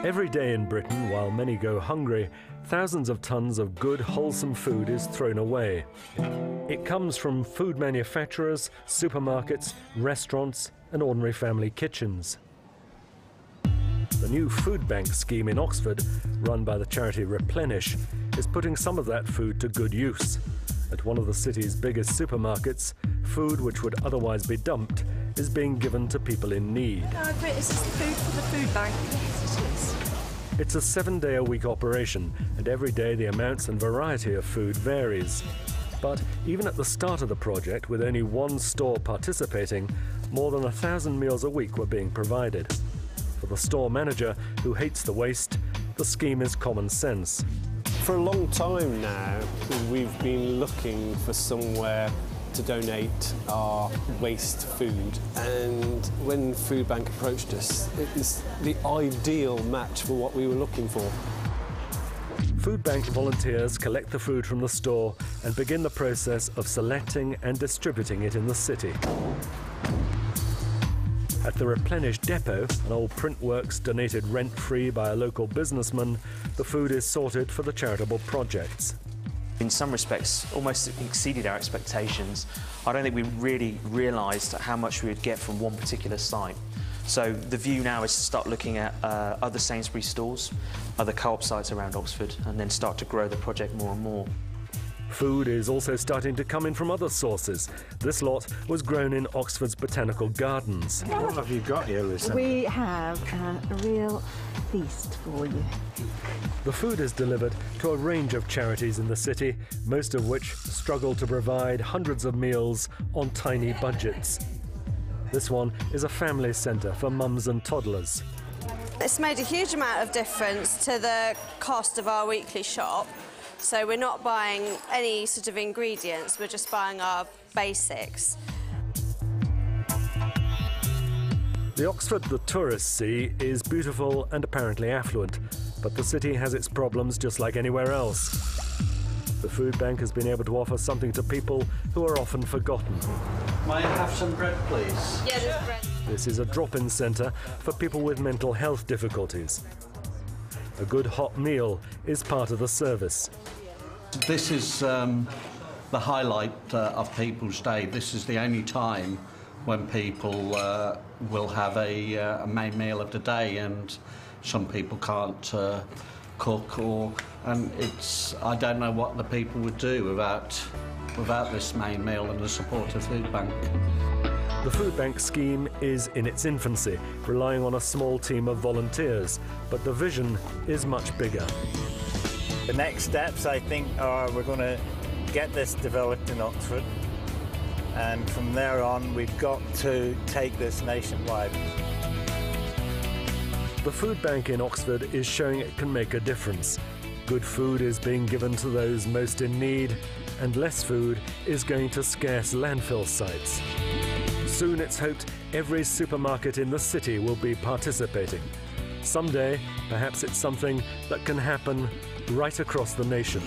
Every day in Britain, while many go hungry, thousands of tons of good, wholesome food is thrown away. It comes from food manufacturers, supermarkets, restaurants, and ordinary family kitchens. The new food bank scheme in Oxford, run by the charity Replenish, is putting some of that food to good use. At one of the city's biggest supermarkets, food which would otherwise be dumped is being given to people in need. Is this the food for the food bank? Yes, it is. It's a 7-day-a-week operation, and every day the amounts and variety of food varies. But even at the start of the project, with only one store participating, more than 1,000 meals a week were being provided. For the store manager, who hates the waste, the scheme is common sense. For a long time now, we've been looking for somewhere to donate our waste food, and when Food Bank approached us, it was the ideal match for what we were looking for. Food bank volunteers collect the food from the store and begin the process of selecting and distributing it in the city. At the Replenish depot, an old print works donated rent-free by a local businessman, the food is sorted for the charitable projects. In some respects, almost exceeded our expectations. I don't think we really realised how much we would get from one particular site. So the view now is to start looking at other Sainsbury's stores, other co-op sites around Oxford, and then start to grow the project more and more. Food is also starting to come in from other sources. This lot was grown in Oxford's botanical gardens. What have you got here, Lisa? We have a real feast for you. The food is delivered to a range of charities in the city, most of which struggle to provide hundreds of meals on tiny budgets. This one is a family centre for mums and toddlers. It's made a huge amount of difference to the cost of our weekly shop. So we're not buying any sort of ingredients, we're just buying our basics. The Oxford the tourists see is beautiful and apparently affluent, but the city has its problems just like anywhere else. The food bank has been able to offer something to people who are often forgotten. May I have some bread, please? Yeah, there's bread. This is a drop-in centre for people with mental health difficulties. A good hot meal is part of the service. This is the highlight of people's day. This is the only time when people will have a main meal of the day, and some people can't cook, and I don't know what the people would do without this main meal and the support of Food Bank. The food bank scheme is in its infancy, relying on a small team of volunteers, but the vision is much bigger. The next steps, I think, are we're going to get this developed in Oxford, and from there on we've got to take this nationwide. The food bank in Oxford is showing it can make a difference. Good food is being given to those most in need, and less food is going to scarce landfill sites. Soon it's hoped every supermarket in the city will be participating. Someday, perhaps it's something that can happen right across the nation.